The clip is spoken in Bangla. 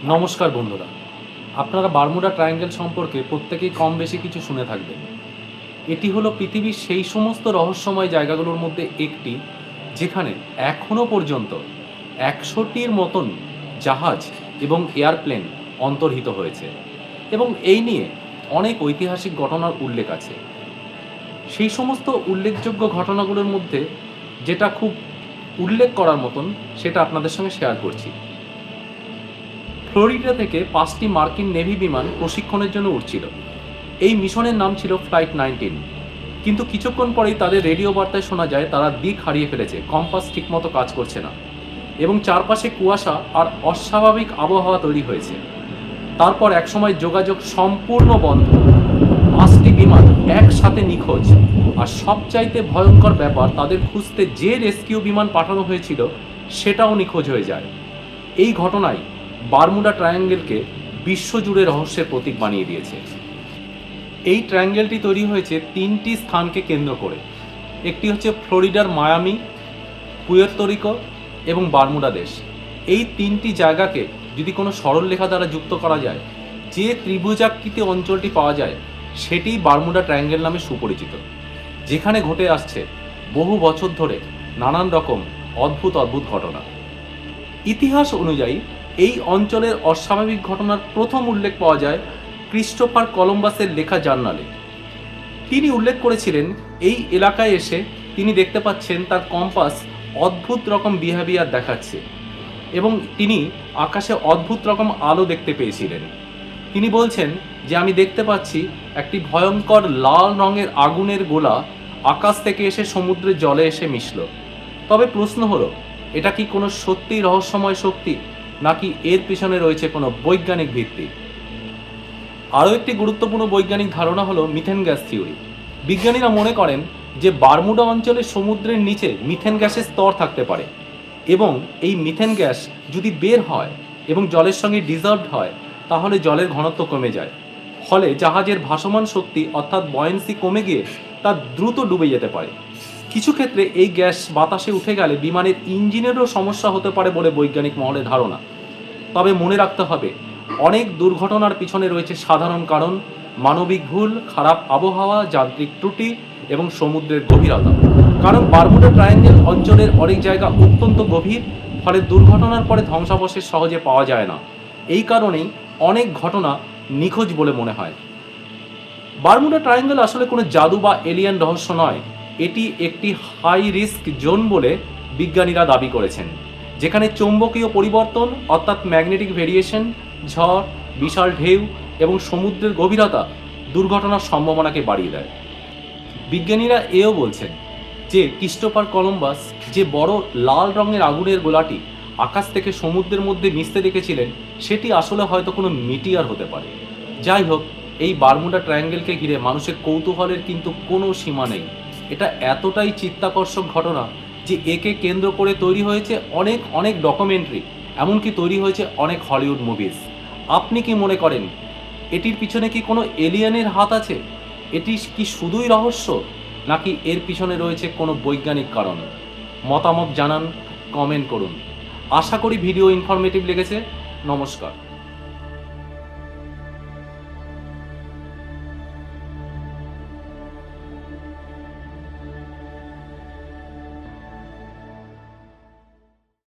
নমস্কার বন্ধুরা, আপনারা বারমুডা ট্রায়াঙ্গেল সম্পর্কে প্রত্যেকেই কম বেশি কিছু শুনে থাকবেন। এটি হলো পৃথিবীর সেই সমস্ত রহস্যময় জায়গাগুলোর মধ্যে একটি, যেখানে এখনও পর্যন্ত ১০০টির মতন জাহাজ এবং এয়ারপ্লেন অন্তর্হিত হয়েছে এবং এই নিয়ে অনেক ঐতিহাসিক ঘটনার উল্লেখ আছে। সেই সমস্ত উল্লেখযোগ্য ঘটনাগুলোর মধ্যে যেটা খুব উল্লেখ করার মতন, সেটা আপনাদের সঙ্গে শেয়ার করছি। ফ্লোরিডা থেকে ৫টি মার্কিন নেভি বিমান প্রশিক্ষণের জন্য উঠছিল। এই মিশনের নাম ছিল ফ্লাইট ১৯। কিন্তু কিছুক্ষণ পরেই তাদের রেডিও বার্তায় শোনা যায় তারা দিক হারিয়ে ফেলেছে, কম্পাস ঠিকমতো কাজ করছে না এবং চারপাশে কুয়াশা আর অস্বাভাবিক আবহাওয়া তৈরি হয়েছে। তারপর একসময় যোগাযোগ সম্পূর্ণ বন্ধ। ৫টি বিমান একসাথে নিখোঁজ। আর সবচাইতে ভয়ঙ্কর ব্যাপার, তাদের খুঁজতে যে রেস্কিউ বিমান পাঠানো হয়েছিল সেটাও নিখোঁজ হয়ে যায়। এই ঘটনায় বারমুডা ট্রায়াঙ্গেলকে বিশ্বজুড়ে রহস্যের প্রতীক বানিয়ে দিয়েছে। এই ট্রায়াঙ্গেলটি তৈরি হয়েছে ৩টি স্থানকে কেন্দ্র করে। একটি হচ্ছে ফ্লোরিডার মায়ামি, পুয়ের্তো রিকো এবং বারমুডা দেশ। এই ৩টি জায়গাকে যদি কোনো সরলরেখা দ্বারা যুক্ত করা যায়, যে ত্রিভুজাকৃতি অঞ্চলটি পাওয়া যায় সেটি বারমুডা ট্রায়াঙ্গেল নামে সুপরিচিত, যেখানে ঘটে আসছে বহু বছর ধরে নানান রকম অদ্ভুত অদ্ভুত ঘটনা। ইতিহাস অনুযায়ী এই অঞ্চলের অস্বাভাবিক ঘটনার প্রথম উল্লেখ পাওয়া যায় ক্রিস্টোফার কলম্বাসের লেখা জার্নালে। তিনি উল্লেখ করেছিলেন এই এলাকায় এসে তিনি দেখতে পাচ্ছেন তার কম্পাস অদ্ভুত রকম বিহেভিয়ার দেখাচ্ছে এবং তিনি আকাশে অদ্ভুত রকম আলো দেখতে পেয়েছিলেন। তিনি বলছেন যে আমি দেখতে পাচ্ছি একটি ভয়ঙ্কর লাল রঙের আগুনের গোলা আকাশ থেকে এসে সমুদ্রের জলে এসে মিশল। তবে প্রশ্ন হলো, এটা কি কোনো সত্যিই রহস্যময় শক্তি, নাকি এর পিছনে রয়েছে কোনো বৈজ্ঞানিক ভিত্তি? আরও একটি গুরুত্বপূর্ণ বৈজ্ঞানিক ধারণা হলো মিথেন গ্যাস থিওরি। বিজ্ঞানীরা মনে করেন যে বারমুডা অঞ্চলে সমুদ্রের নিচে মিথেন গ্যাসের স্তর থাকতে পারে এবং এই মিথেন গ্যাস যদি বের হয় এবং জলের সঙ্গে ডিজলভড হয়, তাহলে জলের ঘনত্ব কমে যায়। ফলে জাহাজের ভাসমান শক্তি অর্থাৎ বয়েন্সি কমে গিয়ে তা দ্রুত ডুবে যেতে পারে। কিছু ক্ষেত্রে এই গ্যাস বাতাসে উঠে গেলে বিমানের ইঞ্জিনেরও সমস্যা হতে পারে বলে বৈজ্ঞানিক মহলে ধারণা। তবে মনে রাখতে হবে, অনেক দুর্ঘটনার পিছনে রয়েছে সাধারণ কারণ: মানবিক ভুল, খারাপ আবহাওয়া, যান্ত্রিক ত্রুটি এবং সমুদ্রের গভীরতা। কারণ বারমুডা ট্রায়াঙ্গেল অঞ্চলের অনেক জায়গা অত্যন্ত গভীর, ফলে দুর্ঘটনার পরে ধ্বংসাবশেষ সহজে পাওয়া যায় না। এই কারণেই অনেক ঘটনা নিখোঁজ বলে মনে হয়। বারমুডা ট্রায়াঙ্গেল আসলে কোনো জাদু বা এলিয়েন রহস্য নয়। এটি একটি হাই রিস্ক জোন বলে বিজ্ঞানীরা দাবি করেছেন, যেখানে চৌম্বকীয় পরিবর্তন অর্থাৎ ম্যাগনেটিক ভেরিয়েশন, ঝড়, বিশাল ঢেউ এবং সমুদ্রের গভীরতা দুর্ঘটনার সম্ভাবনাকে বাড়িয়ে দেয়। বিজ্ঞানীরা এও বলছেন যে ক্রিস্টোফার কলম্বাস যে বড় লাল রঙের আগুনের গোলাটি আকাশ থেকে সমুদ্রের মধ্যে মিশতে দেখেছিলেন, সেটি আসলে হয়তো কোনো মিটিয়ার হতে পারে। যাই হোক, এই বারমুডা ট্রায়াঙ্গেলকে ঘিরে মানুষের কৌতূহলের কিন্তু কোনো সীমা নেই। এটা এতটাই চিত্তাকর্ষক ঘটনা যে একে কেন্দ্র করে তৈরি হয়েছে অনেক অনেক ডকুমেন্টারি, এমনকি তৈরি হয়েছে অনেক হলিউড মুভিজ। আপনি কি মনে করেন, এটির পিছনে কি কোনো এলিয়েনের হাত আছে? এটি কি শুধুই রহস্য, নাকি এর পিছনে রয়েছে কোনো বৈজ্ঞানিক কারণ? মতামত জানান, কমেন্ট করুন। আশা করি ভিডিও ইনফরমেটিভ লেগেছে। নমস্কার।